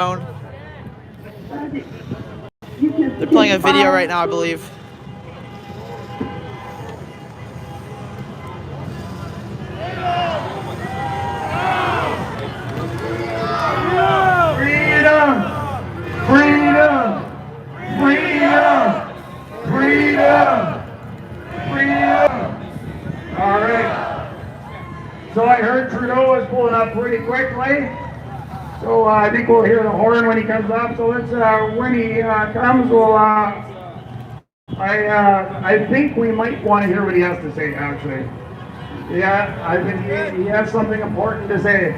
They're playing a video right now, I believe. Freedom! Freedom! Freedom! Freedom! Freedom! All right. So I heard Trudeau is pulling up pretty quickly. So I think we'll hear the horn when he comes up. So let's, when he comes, we'll, I think we might want to hear what he has to say, actually. Yeah, I think he has something important to say.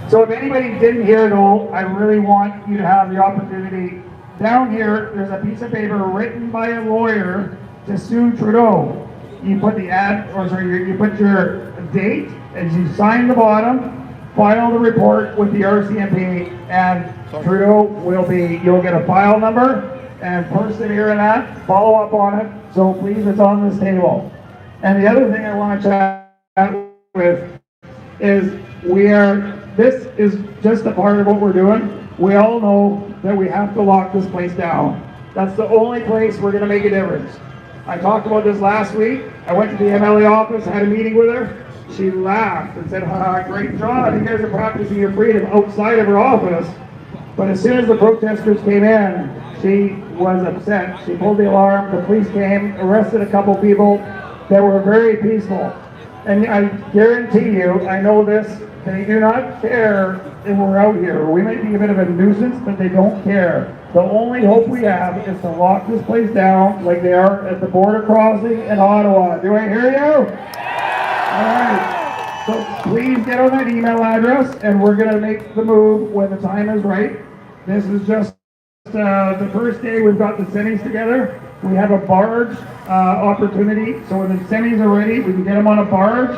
So if anybody didn't hear though, I really want you to have the opportunity. Down here, there's a piece of paper written by a lawyer to sue Trudeau. You put the you put your date and you sign the bottom, file the report with the RCMP, and Trudeau you'll get a file number and persevere in that, follow up on it. So please, it's on this table. And the other thing I want to chat with is this is just a part of what we're doing. We all know that we have to lock this place down. That's the only place we're going to make a difference. I talked about this last week. I went to the MLA office, had a meeting with her. She laughed and said, great job, you guys are practicing your freedom outside of her office. But as soon as the protesters came in, she was upset. She pulled the alarm, the police came, arrested a couple people that were very peaceful. And I guarantee you, I know this, they do not care if we're out here. We might be a bit of a nuisance, but they don't care. The only hope we have is to lock this place down like they are at the border crossing in Ottawa. Do I hear you? All right. So please get on that email address, and we're going to make the move when the time is right. This is just the first day we've got the semis together. We have a barge opportunity, so when the semis are ready, we can get them on a barge.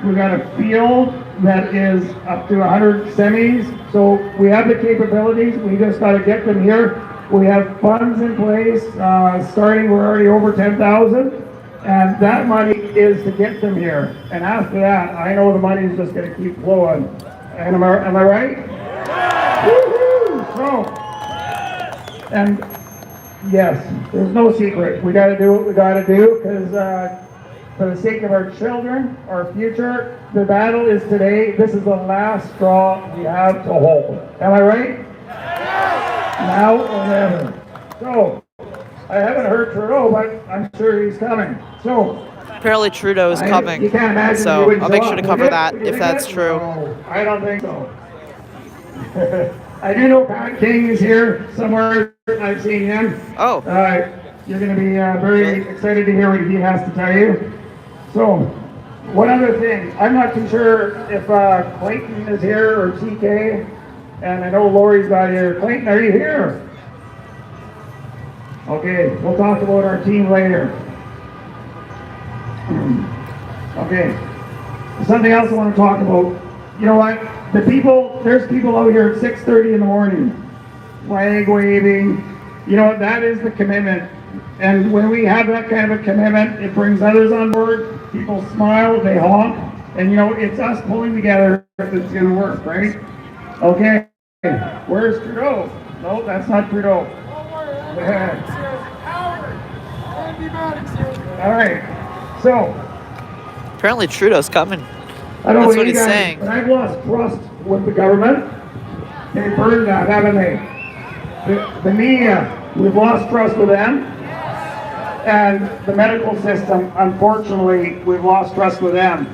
We've got a field that is up to 100 semis, so we have the capabilities. We just got to get them here. We have funds in place. Starting, we're already over 10,000, and that money is to get them here. And after that, I know the money is just going to keep flowing. And am I right? Woo-hoo! So, and yes, there's no secret. We got to do what we got to do because. For the sake of our children, our future, the battle is today. This is the last straw we have to hold. Am I right? Now or never. So, I haven't heard Trudeau, but I'm sure he's coming. So, Apparently Trudeau is coming, you can't imagine so I'll make sure to cover that if that's true. No, I don't think so. I do know Pat King is here somewhere. I've seen him. Oh. You're going to be very excited to hear what he has to tell you. So, one other thing. I'm not too sure if Clayton is here or TK, and I know Lori's not here. Clayton, are you here? Okay, we'll talk about our team later. Okay, something else I want to talk about. You know what? There's people out here at 6:30 in the morning, flag waving. You know what? That is the commitment. And when we have that kind of a commitment, it brings others on board. People smile, they honk, and you know, it's us pulling together if it's going to work, right? Okay, where's Trudeau? No, that's not Trudeau. All right, so. Apparently Trudeau's coming. I don't know That's what he's saying. But I've lost trust with the government. They've burned that, haven't they? The media, we've lost trust with them. And the medical system, unfortunately, we've lost trust with them.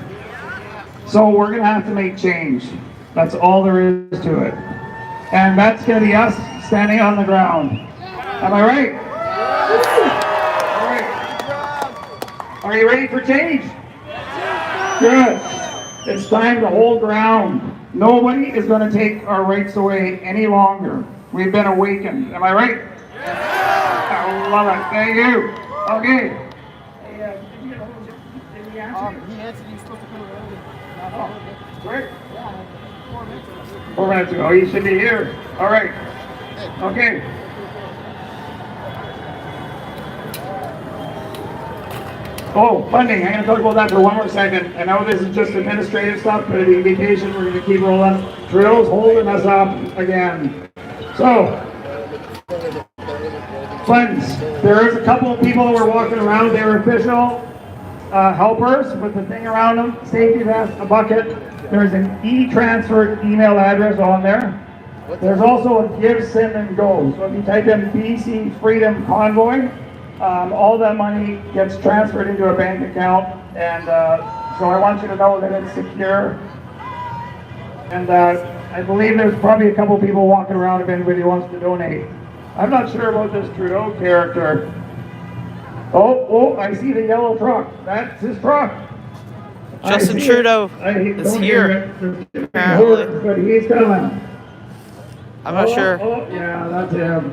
So we're going to have to make change. That's all there is to it. And that's going to be us standing on the ground. Am I right? All right. Are you ready for change? Good. It's time to hold ground. Nobody is going to take our rights away any longer. We've been awakened. Am I right? I love it. Thank you. Okay. He answered he's supposed to come early. Where? 4 minutes ago. He should be here. All right. Okay. Oh, funding. I'm going to talk about that for one more second. I know this is just administrative stuff, but the vacation, we're going to keep rolling. Trudeau's holding us up again. So, funds. There's a couple of people that were walking around. They were official helpers with the thing around them, safety vest, a bucket. There's an e-transfer email address on there. There's also a give, send, and go. So if you type in BC Freedom Convoy, all that money gets transferred into a bank account. And so I want you to know that it's secure. And I believe there's probably a couple people walking around if anybody wants to donate. I'm not sure about this Trudeau character. Oh, I see the yellow truck. That's his truck. Justin Trudeau is here. Apparently. But he's coming. I'm not sure. Oh, yeah, that's him.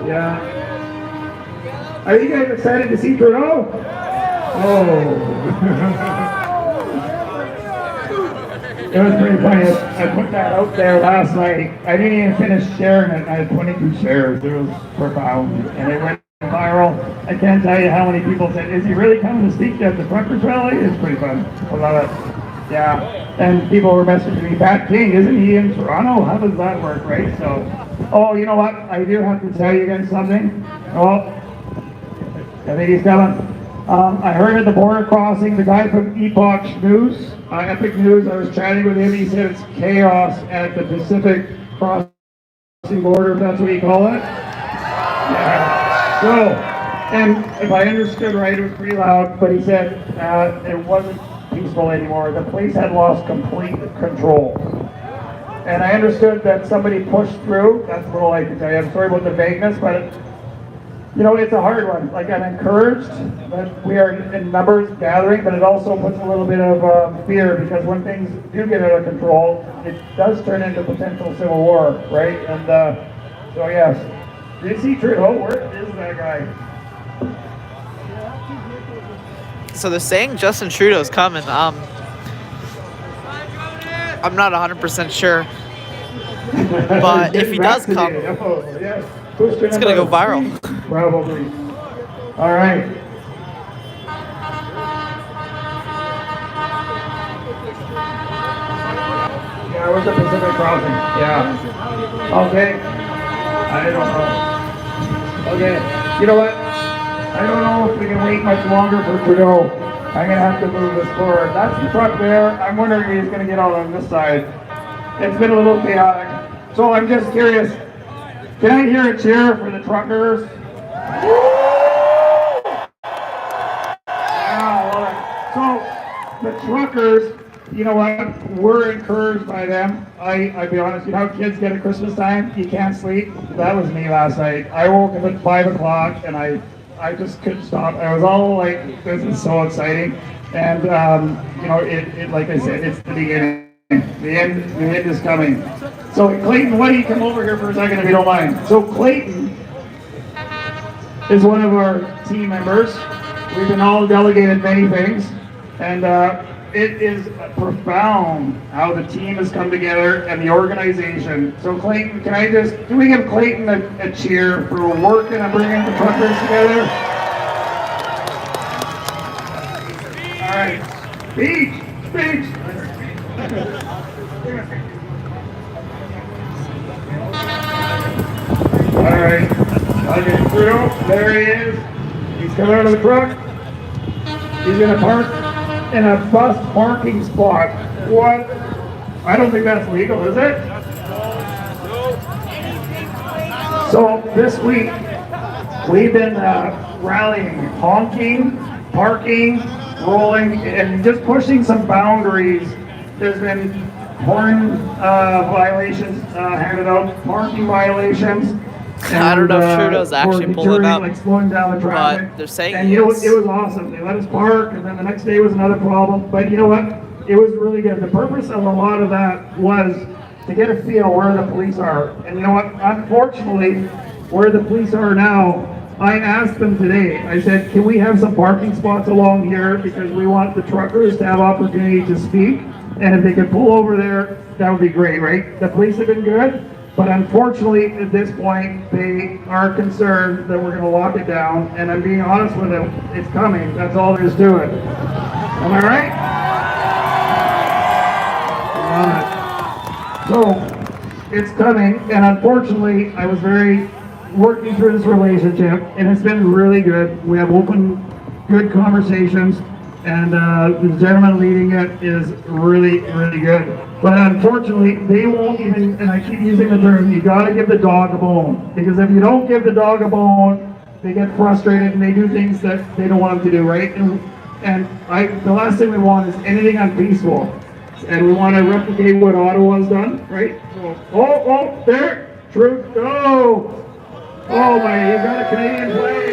Yeah. Are you guys excited to see Trudeau? Oh. It was pretty funny. I put that out there last night. I didn't even finish sharing it. I had 22 shares. It was profound. And it went viral. I can't tell you how many people said, is he really coming to speak at the truckers rally? It's pretty fun. I love it. Yeah. And people were messaging me, Pat King, isn't he in Toronto? How does that work, right? So, oh, you know what? I do have to tell you guys something. Oh, I think he's coming. I heard at the border crossing, the guy from Epoch News, Epic News, I was chatting with him, he said it's chaos at the Pacific crossing border, if that's what you call it. Yeah. So, and if I understood right, it was pretty loud, but he said it wasn't peaceful anymore. The police had lost complete control. And I understood that somebody pushed through. That's a little I can tell you. I'm sorry about the vagueness, but you know, it's a hard one. Like, I'm encouraged that we are in numbers gathering, but it also puts a little bit of fear, because when things do get out of control, it does turn into potential civil war, right? And so yes, do you see Trudeau? Where is that guy? So they're saying Justin Trudeau's coming. I'm not 100% sure, but if he does come, it's gonna go viral. Probably. All right. Yeah, where's the Pacific crossing? Yeah. Okay. I don't know. Okay. You know what? I don't know if we can wait much longer for Trudeau. I'm gonna have to move this forward. That's the truck there. I'm wondering if he's gonna get out on this side. It's been a little chaotic. So I'm just curious. Can I hear a cheer for the truckers? Yeah, so the truckers, you know what? We're encouraged by them. I'll be honest, you know how kids get at Christmas time? You can't sleep. That was me last night. I woke up at 5 o'clock and I just couldn't stop. I was all like, this is so exciting. And you know, it like I said, it's the beginning. The end is coming. So Clayton, why don't you come over here for a second if you don't mind? So Clayton is one of our team members. We've been all delegated many things, and it is profound how the team has come together and the organization. So Clayton, can we give Clayton a cheer for working and bringing the truckers together? All right, speech. All right, okay, Trudeau, there he is. He's coming out of the truck. He's gonna park in a bus parking spot. What? I don't think that's legal, is it? So this week, we've been rallying, honking, parking, rolling, and just pushing some boundaries. There's been horn violations handed out, parking violations. I don't know if Trudeau's actually pulling up, like slowing down the traffic. but they're saying and you know, it was awesome. They let us park, and then the next day was another problem. But you know what? It was really good. The purpose of a lot of that was to get a feel where the police are. And you know what? Unfortunately, where the police are now, I asked them today. I said, can we have some parking spots along here, because we want the truckers to have opportunity to speak. And if they could pull over there, that would be great, right? The police have been good. But unfortunately, at this point, they are concerned that we're going to lock it down. And I'm being honest with them, it's coming. That's all there is to it. Am I right? So, it's coming, and unfortunately, I was very working through this relationship, and it's been really good. We have open, good conversations, and the gentleman leading it is really, really good. But unfortunately, they won't even, and I keep using the term, you gotta give the dog a bone. Because if you don't give the dog a bone, they get frustrated and they do things that they don't want them to do, right? The last thing we want is anything unpeaceful. And we want to replicate what Ottawa's done, right? So, there, Trudeau. Oh my, you got a Canadian flag.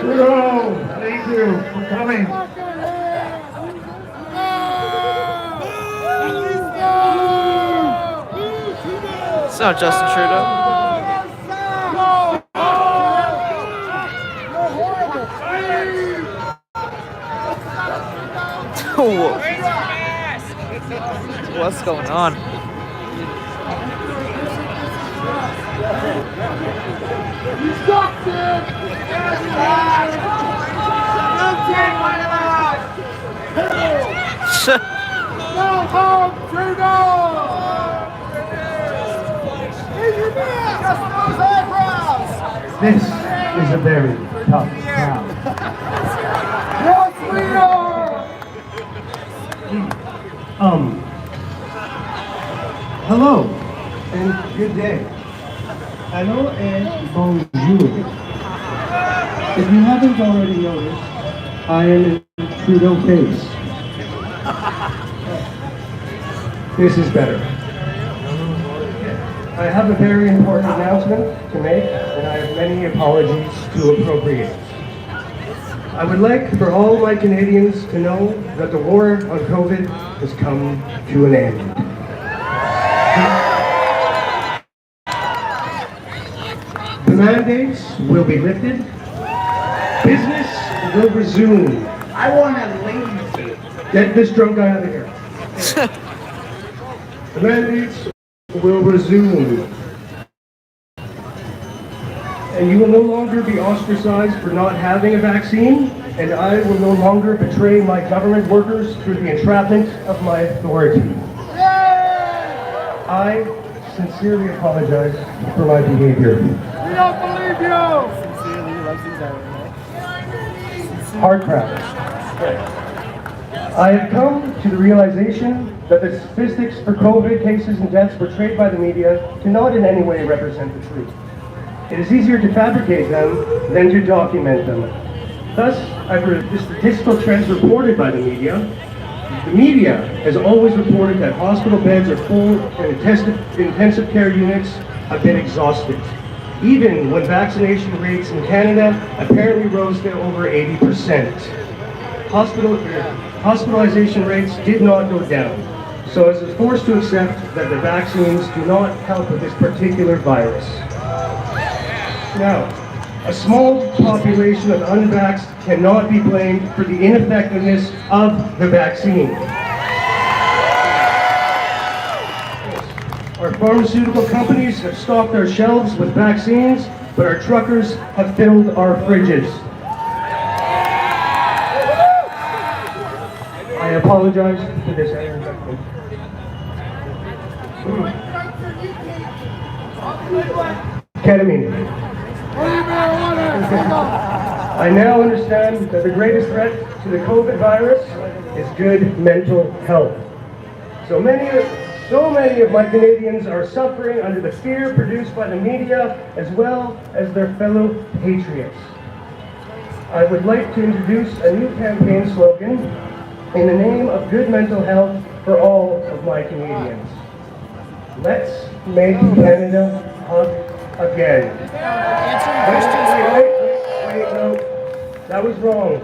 Trudeau, thank you for coming. It's not Justin Trudeau. What's going on? This is a very tough crowd. Yes, we are! Hello, and good day. Hello and bonjour. If you haven't already noticed, I am in Trudeau face. This is better. I have a very important announcement to make, and I have many apologies to appropriate. I would like for all my Canadians to know that the war on COVID has come to an end. The mandates will be lifted. Business will resume. I want a lady. Get this drunk guy out of here. The mandates will resume. And you will no longer be ostracized for not having a vaccine, and I will no longer betray my government workers through the entrapment of my authority. I sincerely apologize for my behavior. We don't believe you! Hard crap. I have come to the realization that the statistics for COVID cases and deaths portrayed by the media do not in any way represent the truth. It is easier to fabricate them than to document them. Thus, I've heard the statistical trends reported by the media. The media has always reported that hospital beds are full and intensive care units have been exhausted, even when vaccination rates in Canada apparently rose to over 80%. Hospitalization rates did not go down, so I was forced to accept that the vaccines do not help with this particular virus. Now, a small population of unvaxxed cannot be blamed for the ineffectiveness of the vaccine. Our pharmaceutical companies have stocked our shelves with vaccines, but our truckers have filled our fridges. I apologize for this interjection. Ketamine. I now understand that the greatest threat to the COVID virus is good mental health. So many of my Canadians are suffering under the fear produced by the media as well as their fellow patriots. I would like to introduce a new campaign slogan in the name of good mental health for all of my Canadians. Let's make Canada hug again. Wait, no, that was wrong.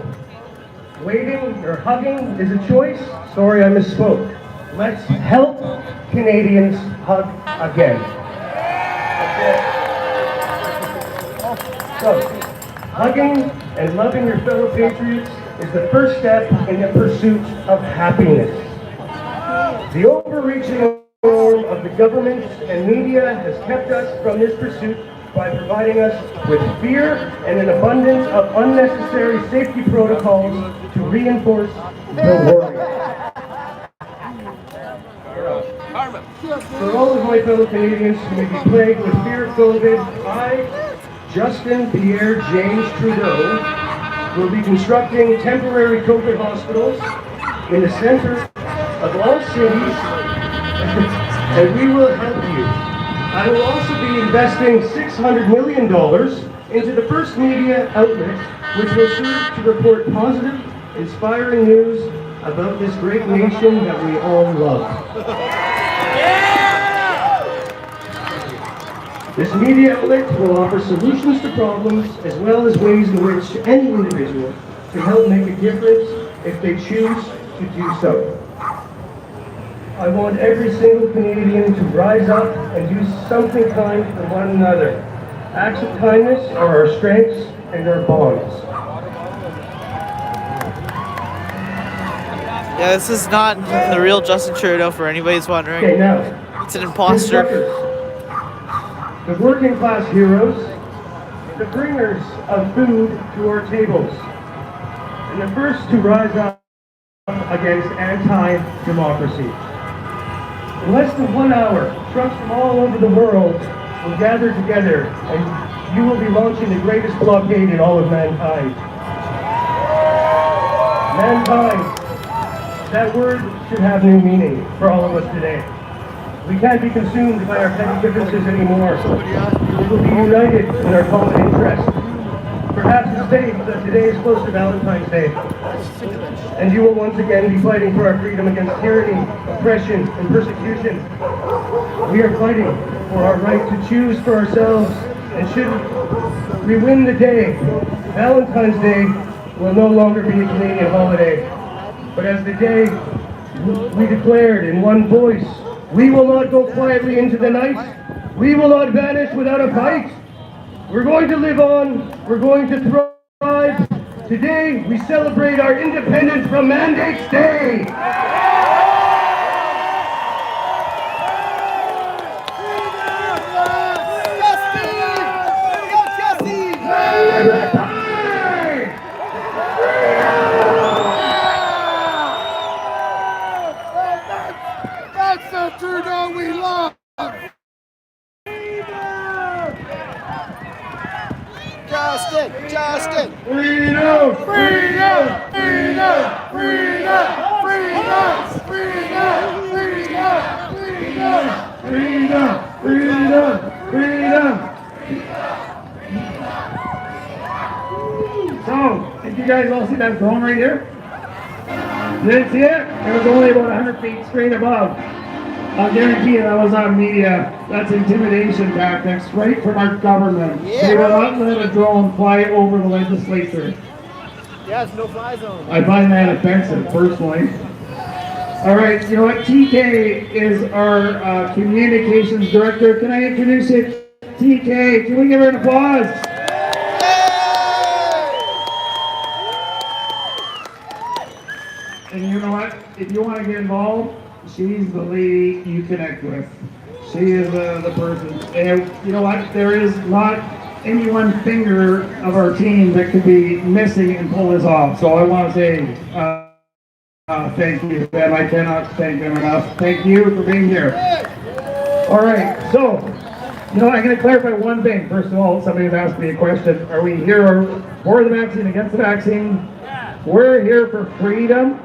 Waiting or hugging is a choice. Sorry, I misspoke. Let's help Canadians hug again. So, hugging and loving your fellow patriots is the first step in the pursuit of happiness. The overreaching arm of the government and media has kept us from this pursuit by providing us with fear and an abundance of unnecessary safety protocols to reinforce the worry. For all of my fellow Canadians who may be plagued with fear of COVID, I, Justin Pierre James Trudeau, will be constructing temporary COVID hospitals in the center of all cities, and we will help you. I will also be investing $600 million into the first media outlet, which will serve to report positive, inspiring news about this great nation that we all love. This media outlet will offer solutions to problems as well as ways in which any individual can help make a difference if they choose to do so. I want every single Canadian to rise up and do something kind for one another. Acts of kindness are our strengths and our bonds. Yeah, this is not the real Justin Trudeau, for anybody's wondering. Okay, now. It's an imposter. The working class heroes, the bringers of food to our tables, and the first to rise up against anti-democracy. In less than 1 hour, trucks from all over the world will gather together, and you will be launching the greatest blockade in all of mankind. Mankind. That word should have new meaning for all of us today. We can't be consumed by our petty differences anymore. We will be united in our common interest. Perhaps it's fate that today is close to Valentine's Day. And you will once again be fighting for our freedom against tyranny, oppression, and persecution. We are fighting for our right to choose for ourselves, and should we win the day, Valentine's Day will no longer be a Canadian holiday. But as the day we declared in one voice, we will not go quietly into the night. We will not vanish without a fight. We're going to live on. We're going to thrive. Today, we celebrate our independence from Mandates Day. That's the Trudeau we love! Justin! Freedom! Freedom! Freedom! Freedom! Freedom! Freedom! Freedom! Freedom! Freedom! So, did you guys all see that drone right here? Did you see it? It was only about 100 feet straight above. I'll guarantee you that was on media. That's intimidation tactics right from our government. They will not let a drone fly over the legislature. Yeah, it's no fly zone. I find that offensive, personally. All right, you know what? TK is our communications director. Can I introduce you? TK, can we give her an applause? And you know what? If you want to get involved, she's the lady you connect with. She is the person. And you know what? There is not any one finger of our team that could be missing and pull this off. So I want to say thank you, Ben. I cannot thank them enough. Thank you for being here. All right. So, you know, I'm going to clarify one thing. First of all, somebody has asked me a question. Are we here for the vaccine, against the vaccine? We're here for freedom.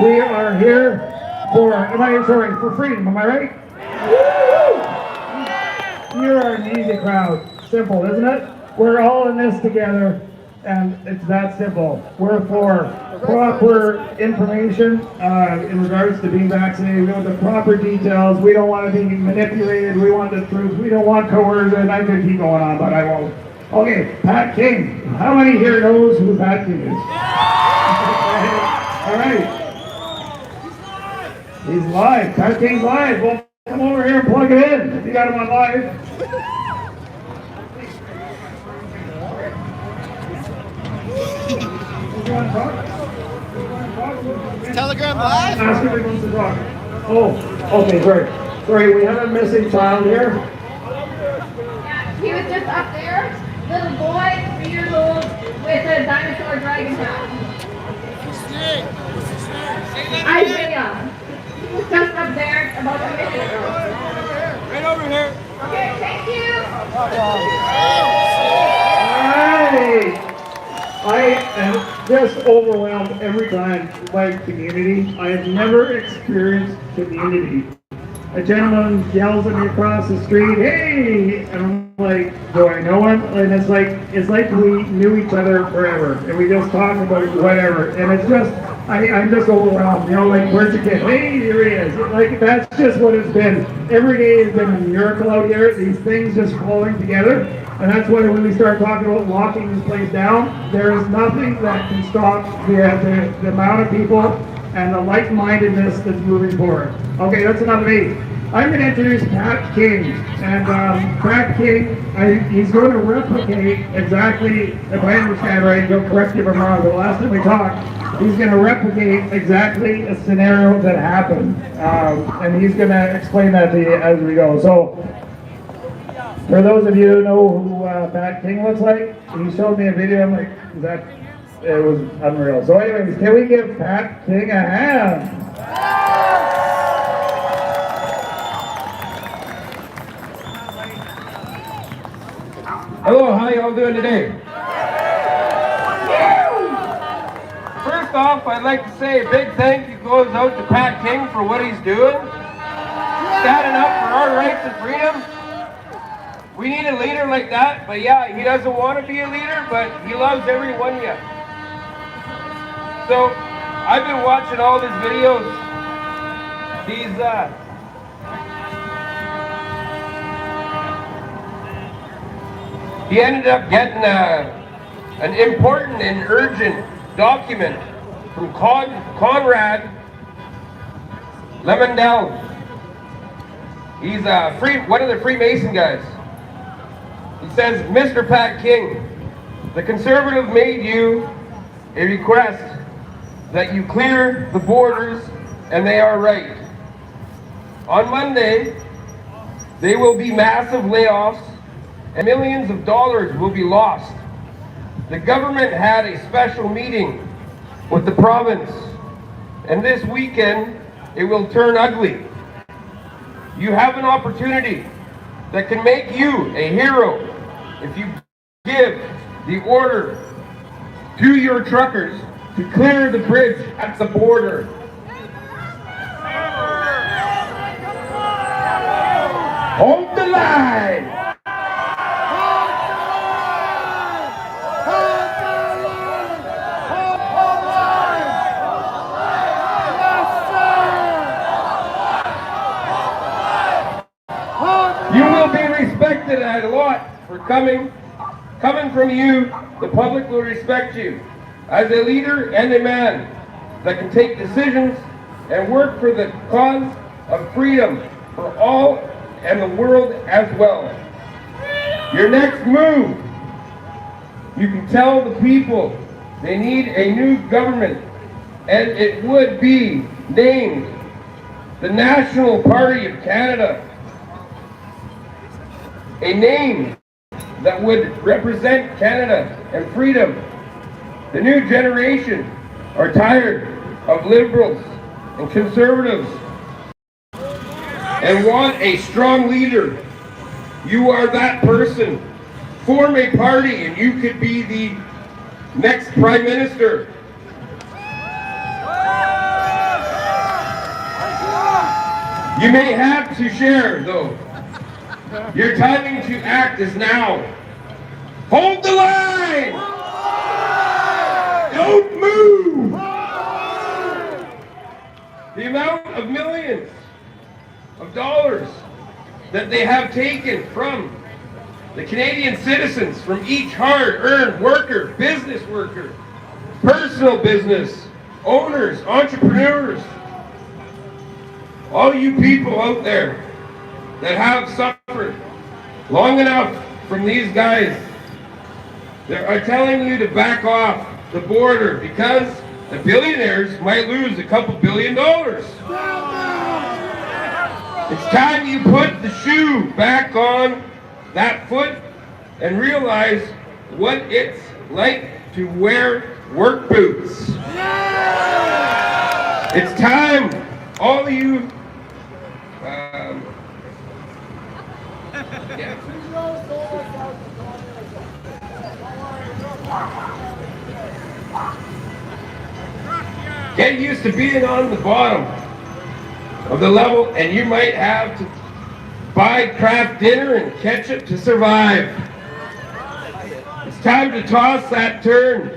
We are here for freedom, am I right? Woo! You are an easy crowd. Simple, isn't it? We're all in this together, and it's that simple. We're for proper information in regards to being vaccinated. We want the proper details. We don't want to be manipulated. We want the truth. We don't want coercion. I could keep going on, but I won't. Okay, Pat King. How many here knows who Pat King is? All right. He's live. Pat King's live. Well, come over here and plug it in if you got him on live. You want to talk? Telegram live? Ask if he wants to talk. Oh, okay, sorry. Sorry, we have a missing child here. Yeah, he was just up there, little boy, 3 years old, with a dinosaur dragon hat. Isaiah. Just up there, about a minute. Right over here. Okay, thank you. Alright. I am just overwhelmed every time by community. I have never experienced community. A gentleman yells at me across the street, "Hey!" And I'm like, do I know him? And it's like we knew each other forever, and we just talk about whatever. And it's just, I'm just overwhelmed. You know, like, where's your kid? Hey, here he is. Like, that's just what it's been. Every day has been a miracle out here. These things just flowing together. And that's why when we start talking about locking this place down, there is nothing that can stop the amount of people and the like-mindedness that's moving forward. Okay, that's enough of me. I'm going to introduce Pat King. And Pat King, he's going to replicate exactly, if I understand right, don't correct me if I'm wrong, but the last time we talked, he's going to replicate exactly a scenario that happened. And he's going to explain that to you as we go. So, for those of you who know who Pat King looks like, he showed me a video, I'm like, it was unreal. So anyways, can we give Pat King a hand? Hello, how y'all doing today? First off, I'd like to say a big thank you goes out to Pat King for what he's doing. Standing up for our rights and freedom. We need a leader like that, but yeah, he doesn't want to be a leader, but he loves every one of you. So, I've been watching all these videos. He ended up getting an important and urgent document from Conrad Lemondel. He's one of the Freemason guys. He says, "Mr. Pat King, the Conservative made you a request that you clear the borders, and they are right. On Monday, there will be massive layoffs and millions of dollars will be lost. The government had a special meeting with the province, and this weekend it will turn ugly. You have an opportunity that can make you a hero if you give the order to your truckers to clear the bridge at the border." Hold the line! You will be respected a lot for coming from you. The public will respect you as a leader and a man that can take decisions and work for the cause of freedom for all and the world as well. Your next move, you can tell the people they need a new government, and it would be named the National Party of Canada. A name that would represent Canada and freedom. The new generation are tired of liberals and conservatives and want a strong leader. You are that person. Form a party and you could be the next Prime Minister. You may have to share, though. Your timing to act is now. Hold the line! Don't move! The amount of millions of dollars that they have taken from the Canadian citizens, from each hard-earned worker, business worker, personal business, owners, entrepreneurs, all you people out there that have suffered long enough from these guys that are telling you to back off the border because the billionaires might lose a couple $1 billion. It's time you put the shoe back on that foot and realize what it's like to wear work boots. It's time all of you, yeah. Get used to being on the bottom of the level, and you might have to buy craft dinner and ketchup to survive. It's time to toss that turn.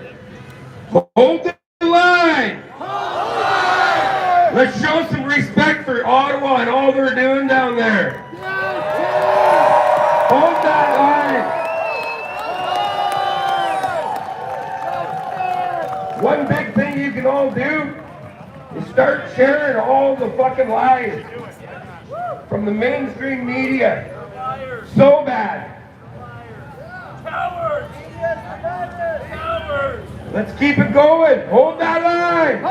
Hold the line. Let's show some respect for Ottawa and all they're doing down there. Hold that line. One big thing you can all do is start sharing all the fucking lies from the mainstream media. So bad. Let's keep it going. Hold that line.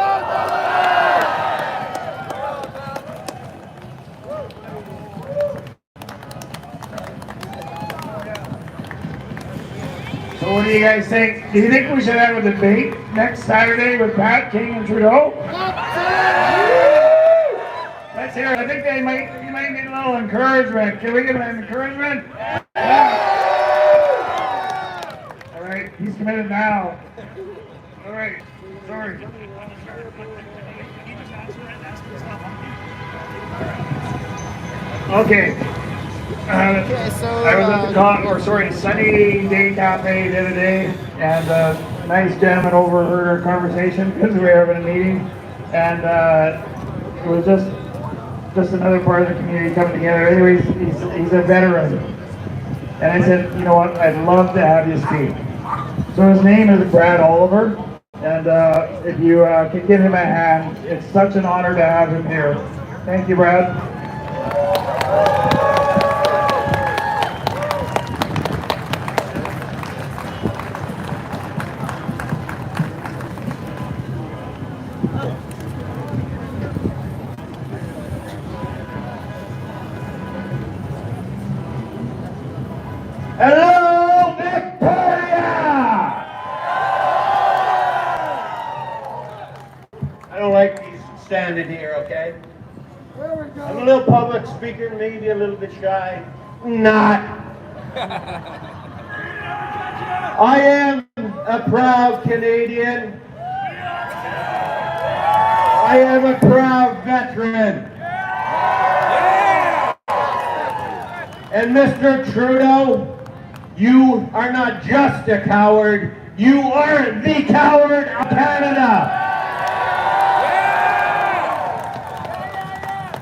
So what do you guys think? Do you think we should have a debate next Saturday with Pat, King, and Trudeau? Let's hear it. I think you might need a little encouragement. Can we give him an encouragement? All right, he's committed now. All right, sorry. Okay. I was at the Sunny Day Cafe the other day, and a nice gentleman overheard our conversation because we were having a meeting, and it was just another part of the community coming together. Anyways, he's a veteran, and I said, you know what, I'd love to have you speak. So his name is Brad Oliver, and if you can give him a hand, it's such an honor to have him here. Thank you, Brad. Hello, Victoria! I don't like these standing here, okay? I'm a little public speaker, maybe a little bit shy. Not. I am a proud Canadian. I am a proud veteran. And Mr. Trudeau, you are not just a coward, you are the coward of Canada.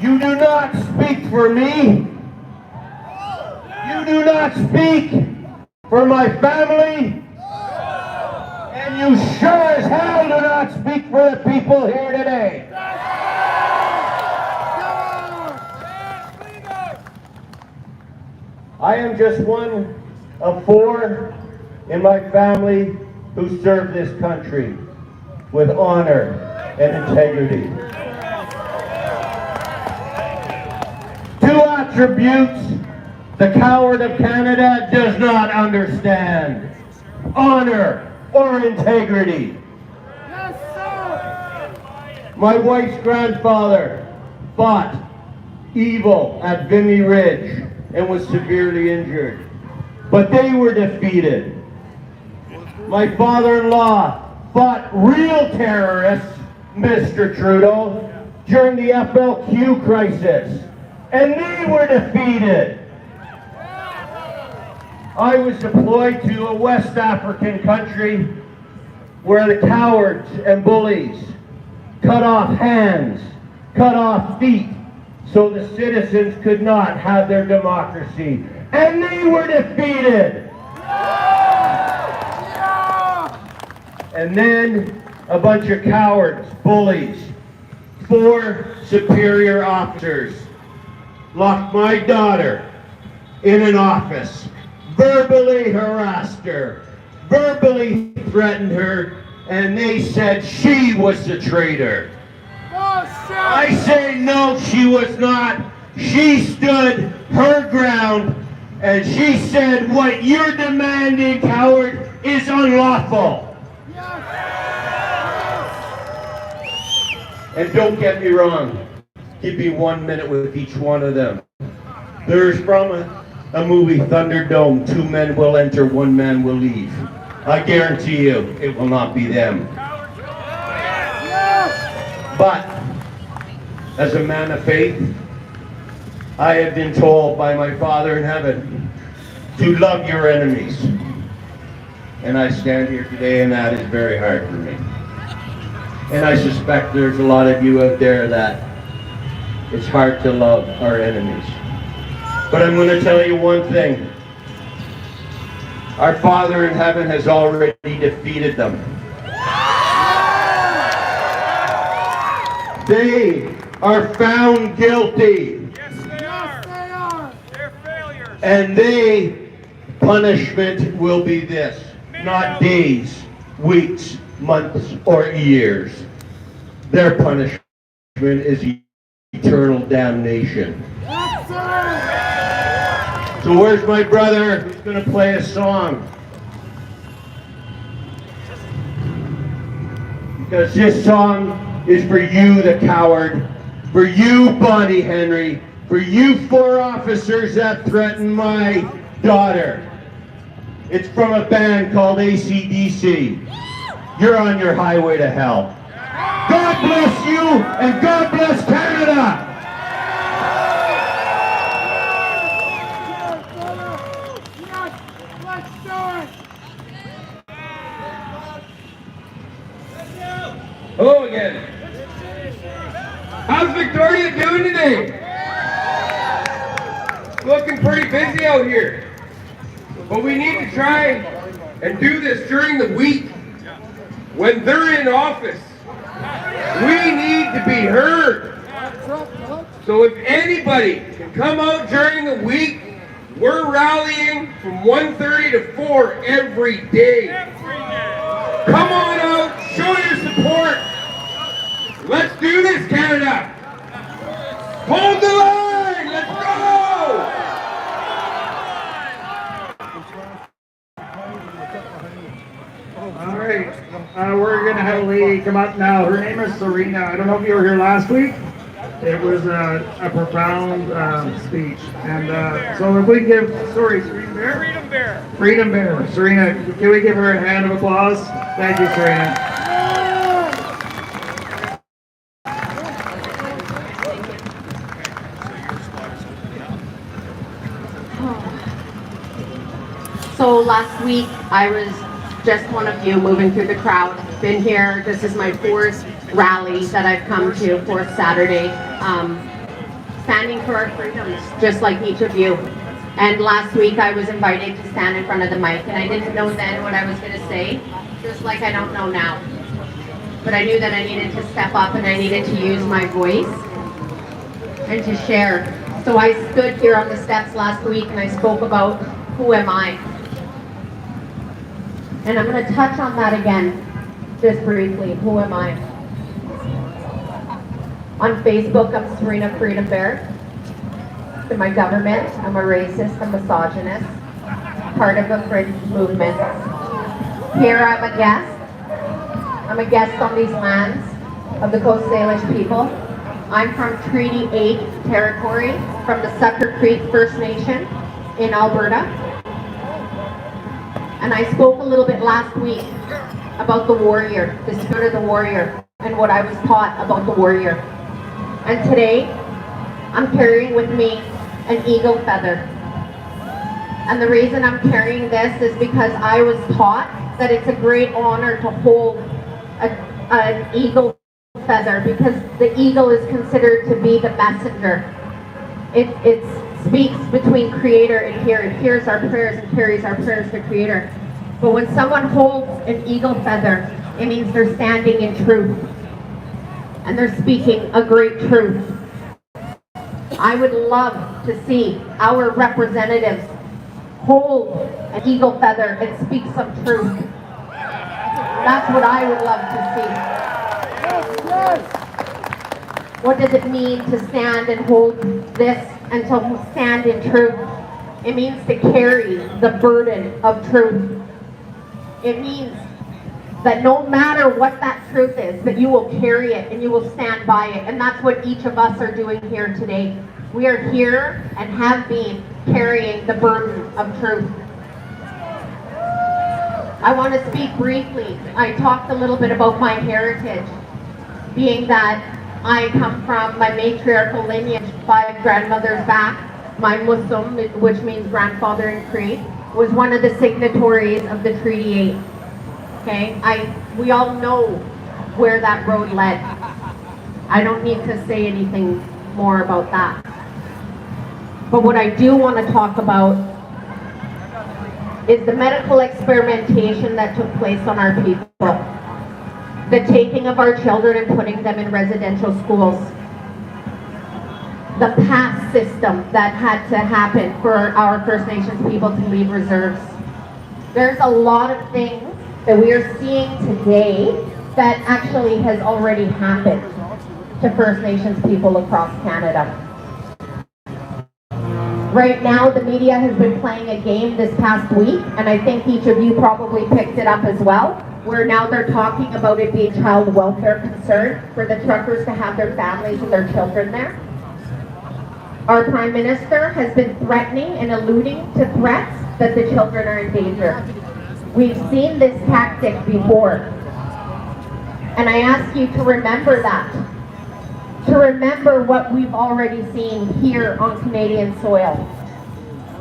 You do not speak for me. You do not speak for my family. And you sure as hell do not speak for the people here today. I am just one of 4 in my family who serve this country with honor and integrity. 2 attributes the coward of Canada does not understand: honor or integrity. My wife's grandfather fought evil at Vimy Ridge and was severely injured, but they were defeated. My father-in-law fought real terrorists, Mr. Trudeau, during the FLQ crisis, and they were defeated. I was deployed to a West African country where the cowards and bullies cut off hands, cut off feet, so the citizens could not have their democracy. And they were defeated. And then a bunch of cowards, bullies, 4 superior officers locked my daughter in an office, verbally harassed her, verbally threatened her, and they said she was the traitor. I say no, she was not. She stood her ground and she said, what you're demanding, coward, is unlawful. And don't get me wrong, Give me 1 minute with each one of them. There's from a movie, Thunderdome, 2 men will enter, 1 man will leave. I guarantee you, it will not be them. But, as a man of faith, I have been told by my Father in heaven to love your enemies. And I stand here today, and that is very hard for me. And I suspect there's a lot of you out there that it's hard to love our enemies. But I'm going to tell you one thing. Our Father in heaven has already defeated them. They are found guilty. Yes, they are. They're failures. And they, punishment will be this. Not days, weeks, months, or years. Their punishment is eternal damnation. Yes, sir. So where's my brother who's going to play a song? Because this song is for you, the coward, for you, Bonnie Henry, for you 4 officers that threatened my daughter. It's from a band called AC/DC. You're on your highway to hell. God bless you, and God bless Canada! Yes, let's do it. Hello again. How's Victoria doing today? Looking pretty busy out here. But we need to try and do this during the week when they're in office. We need to be heard. So if anybody can come out during the week, we're rallying from 1:30 to 4 every day. Come on out, show your support. Let's do this, Canada. Hold the line, let's go. All right, we're going to have a lady come up now. Her name is Serena. I don't know if you were here last week. It was a profound speech. And so if we give, sorry, Freedom Bear? Freedom Bear. Freedom Bear. Serena, can we give her a hand of applause? Thank you, Serena. So last week, I was just one of you moving through the crowd. Been here, this is my 4th rally that I've come to, 4th Saturday. Standing for our freedoms, just like each of you. And last week, I was invited to stand in front of the mic, and I didn't know then what I was going to say, just like I don't know now. But I knew that I needed to step up, and I needed to use my voice and to share. So I stood here on the steps last week, and I spoke about who am I? And I'm going to touch on that again, just briefly. Who am I? On Facebook, I'm Serena Freedom Bear. In my government, I'm a racist, a misogynist, part of a fringe movement. Here, I'm a guest. I'm a guest on these lands of the Coast Salish people. I'm from Treaty 8 territory, from the Sucker Creek First Nation in Alberta. And I spoke a little bit last week about the warrior, the spirit of the warrior, and what I was taught about the warrior. And today, I'm carrying with me an eagle feather. And the reason I'm carrying this is because I was taught that it's a great honor to hold an eagle feather, because the eagle is considered to be the messenger. It speaks between Creator and here. It hears our prayers and carries our prayers to Creator. But when someone holds an eagle feather, it means they're standing in truth. And they're speaking a great truth. I would love to see our representatives hold an eagle feather and speak some truth. That's what I would love to see. What does it mean to stand and hold this and to stand in truth? It means to carry the burden of truth. It means that no matter what that truth is, that you will carry it and you will stand by it. And that's what each of us are doing here today. We are here and have been carrying the burden of truth. I want to speak briefly. I talked a little bit about my heritage, being that I come from my matriarchal lineage, 5 grandmothers back. My Muslim, which means grandfather in Cree, was one of the signatories of the Treaty 8. Okay, we all know where that road led. I don't need to say anything more about that. But what I do want to talk about is the medical experimentation that took place on our people. The taking of our children and putting them in residential schools. The pass system that had to happen for our First Nations people to leave reserves. There's a lot of things that we are seeing today that actually has already happened to First Nations people across Canada. Right now, the media has been playing a game this past week, and I think each of you probably picked it up as well, where now they're talking about it being child welfare concern for the truckers to have their families and their children there. Our Prime Minister has been threatening and alluding to threats that the children are in danger. We've seen this tactic before. And I ask you to remember that. To remember what we've already seen here on Canadian soil.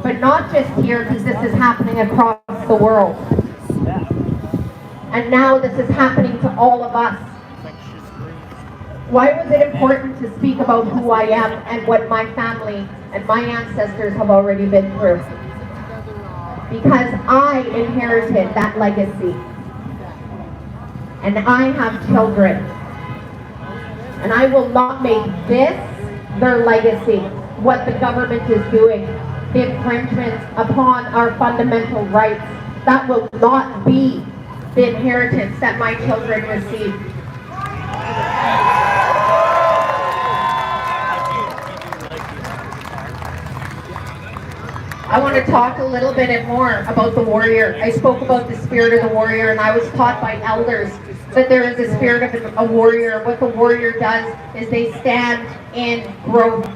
But not just here, because this is happening across the world. And now this is happening to all of us. Why was it important to speak about who I am and what my family and my ancestors have already been through? Because I inherited that legacy. And I have children. And I will not make this their legacy, what the government is doing, the infringements upon our fundamental rights. That will not be the inheritance that my children receive. I want to talk a little bit more about the warrior. I spoke about the spirit of the warrior, and I was taught by elders that there is a spirit of a warrior. What the warrior does is they stand in growth.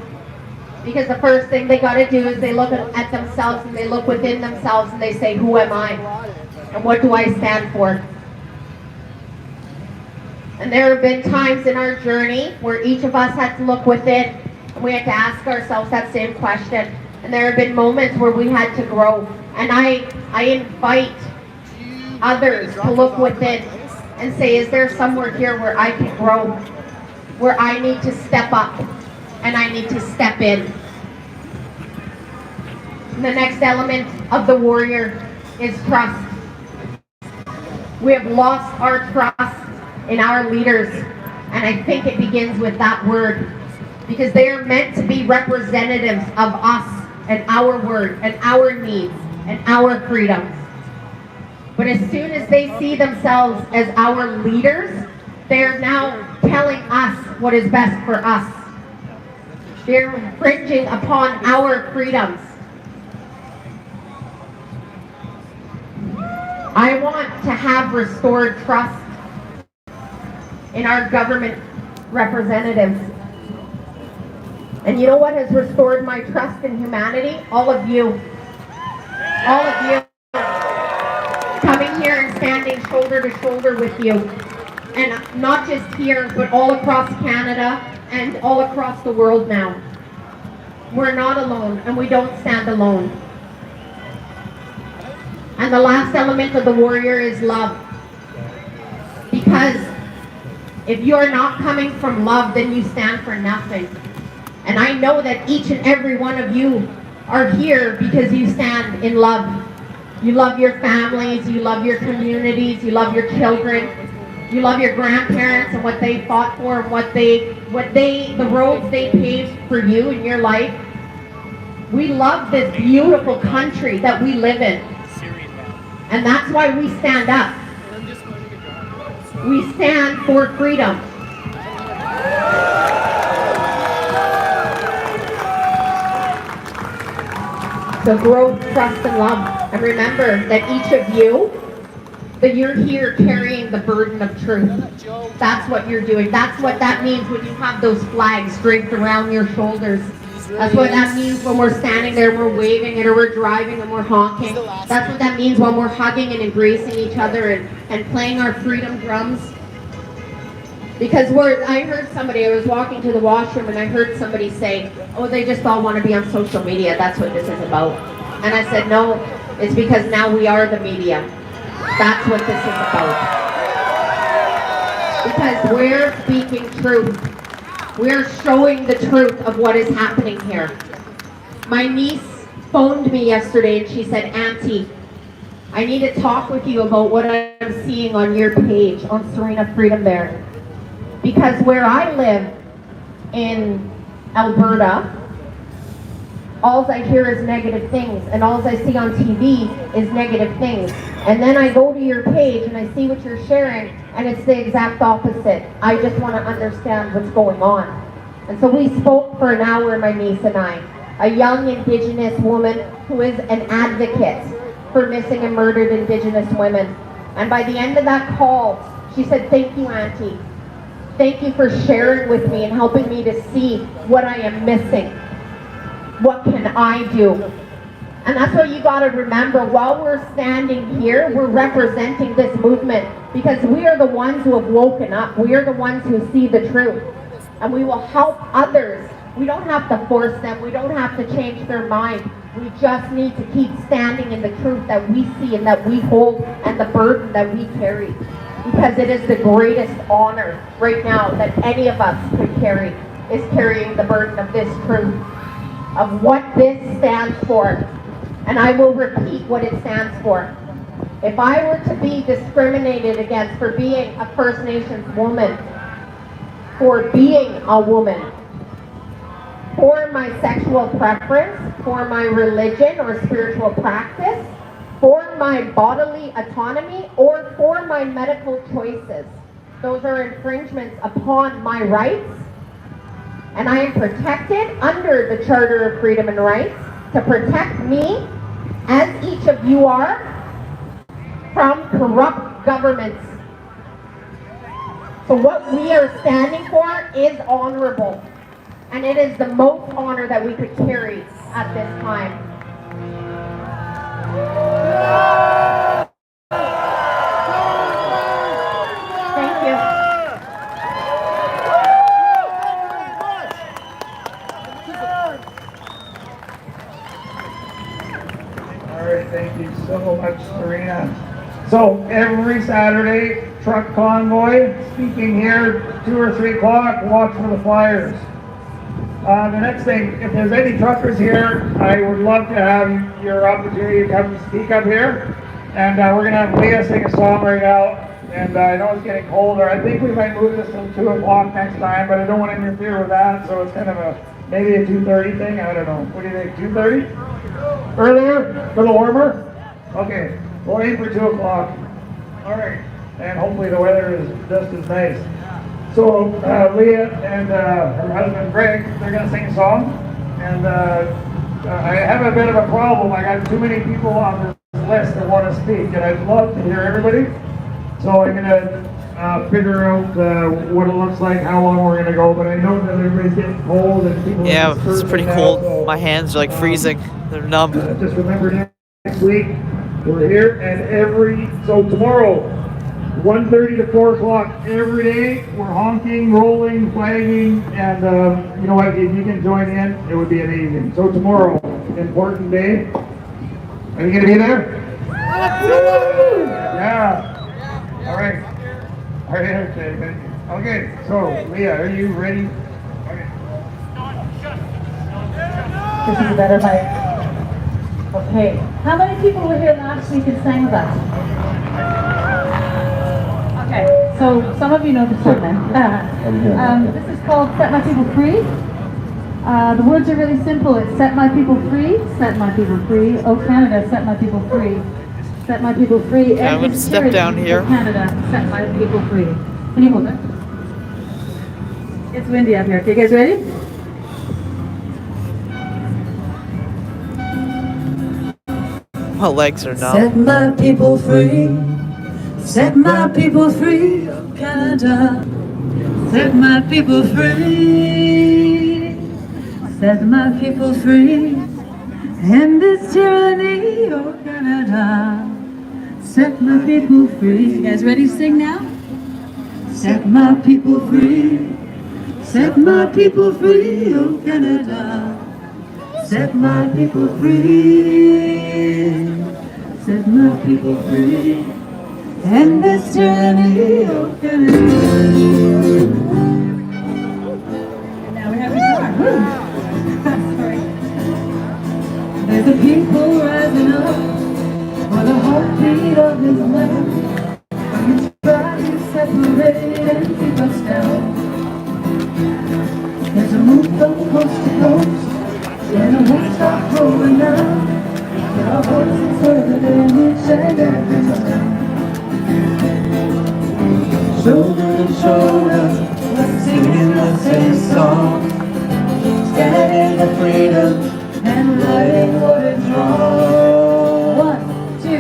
Because the first thing they got to do is they look at themselves and they look within themselves and they say, who am I? And what do I stand for? And there have been times in our journey where each of us had to look within and we had to ask ourselves that same question. And there have been moments where we had to grow. And I invite others to look within and say, is there somewhere here where I can grow? Where I need to step up and I need to step in. And the next element of the warrior is trust. We have lost our trust in our leaders. And I think it begins with that word. Because they are meant to be representatives of us and our word and our needs and our freedoms. But as soon as they see themselves as our leaders, they are now telling us what is best for us. They're infringing upon our freedoms. I want to have restored trust in our government representatives. And you know what has restored my trust in humanity? All of you. All of you. Coming here and standing shoulder to shoulder with you. And not just here, but all across Canada and all across the world now. We're not alone, and we don't stand alone. And the last element of the warrior is love. Because if you're not coming from love, then you stand for nothing. And I know that each and every one of you are here because you stand in love. You love your families, you love your communities, you love your children, you love your grandparents and what they fought for, and the roads they paved for you in your life. We love this beautiful country that we live in. And that's why we stand up. We stand for freedom. So growth, trust, and love. And remember that each of you that you're here carrying the burden of truth. That's what you're doing. That's what that means when you have those flags draped around your shoulders. That's what that means when we're standing there, we're waving it, or we're driving and we're honking. That's what that means when we're hugging and embracing each other and playing our freedom drums. Because I heard somebody, I was walking to the washroom and I heard somebody say, oh, they just all want to be on social media. That's what this is about. And I said, no, it's because now we are the media. That's what this is about. Because we're speaking truth. We're showing the truth of what is happening here. My niece phoned me yesterday and she said, Auntie, I need to talk with you about what I'm seeing on your page, on Serena Freedom there. Because where I live in Alberta, all I hear is negative things, and all I see on TV is negative things. And then I go to your page and I see what you're sharing, and it's the exact opposite. I just want to understand what's going on. And so we spoke for an hour, my niece and I, a young Indigenous woman who is an advocate for missing and murdered Indigenous women. And by the end of that call, she said, thank you, Auntie. Thank you for sharing with me and helping me to see what I am missing. What can I do? And that's what you got to remember. While we're standing here, we're representing this movement because we are the ones who have woken up. We are the ones who see the truth. And we will help others. We don't have to force them. We don't have to change their mind. We just need to keep standing in the truth that we see and that we hold and the burden that we carry. Because it is the greatest honor right now that any of us could carry, is carrying the burden of this truth, of what this stands for. And I will repeat what it stands for. If I were to be discriminated against for being a First Nations woman, for being a woman, for my sexual preference, for my religion or spiritual practice, for my bodily autonomy, or for my medical choices, those are infringements upon my rights. And I am protected under the Charter of Freedom and Rights to protect me, as each of you are, from corrupt governments. So what we are standing for is honorable. And it is the most honor that we could carry at this time. Thank you. All right, thank you so much, Serena. So every Saturday, truck convoy, speaking here 2 or 3 o'clock, watch for the flyers. The next thing, if there's any truckers here, I would love to have your opportunity to come speak up here. And we're going to have Leah sing a song right now. And I know it's getting colder. I think we might move this till 2 o'clock next time, but I don't want to interfere with that. So it's kind of maybe a 2:30 thing. I don't know. What do you think, 2:30? Earlier? A little warmer? Okay, we'll aim for 2 o'clock. All right. And hopefully the weather is just as nice. So Leah and her husband Greg, they're going to sing a song. And I have a bit of a problem. I got too many people on this list that want to speak, and I'd love to hear everybody. So I'm going to figure out what it looks like, how long we're going to go. But I know that everybody's getting cold and people. Yeah, are it's pretty now, cold. so, My hands are like freezing. They're numb. Just remember next week we're here, and so tomorrow. 1:30 to 4 o'clock every day. We're honking, rolling, flagging, and you know what? If you can join in, it would be amazing. So tomorrow, important day. Are you going to be there? Yeah. All right. All right. Okay. Okay. So Leah, are you ready? Okay. This is a better mic. Okay. How many people were here last week and sang with us? Okay, so some of you know the song then. This is called Set My People Free. The words are really simple. It's set my people free, set my people free. Oh Canada, set my people free. Set my people free. Okay, I'm going to step down here. Oh Canada, set my people free. Can you hold it? It's windy up here. Okay, you guys ready? My legs are numb. Set my people free. Set my people free, oh Canada. Set my people free. Set my people free. End this tyranny, oh Canada. Set my people free. You guys ready to sing now? Set my people free. Set my people free, oh Canada. Set my people free. Set my people free. End this tyranny, oh Canada. And now we have a guitar. Woo! Sorry. There's a people rising up for the heartbeat of this land. When you try to separate and keep us down. There's a move from coast to coast, and it won't stop rolling now. But our voices heard in each and every town. Shoulder to shoulder, singing the same song, standing for freedom and righting what is wrong. 1, 2, 3,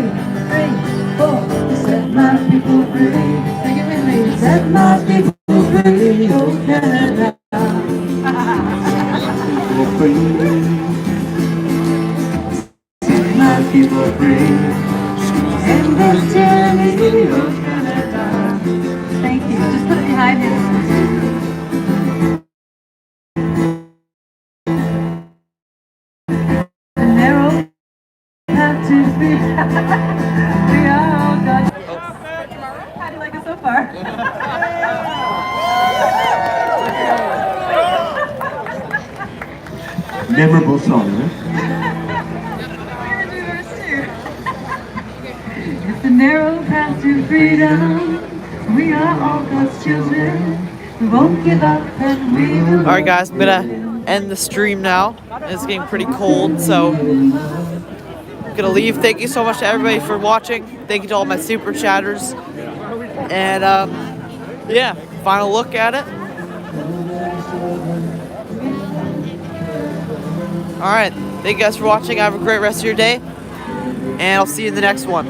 4. Set my people free. Sing it with me. Set my people free, oh Canada. Set my people free. And this tyranny, oh Canada. Thank you. Just put it behind you. The narrow path to speak. We are all God's. How do you like it so far? Memorable song, huh? It's the narrow path to freedom. We are all God's children. We won't give up and we will. Alright guys, I'm gonna end the stream now. It's getting pretty cold, so I'm gonna leave. Thank you so much to everybody for watching. Thank you to all my super chatters. And yeah, final look at it. Alright, thank you guys for watching. Have a great rest of your day. And I'll see you in the next one.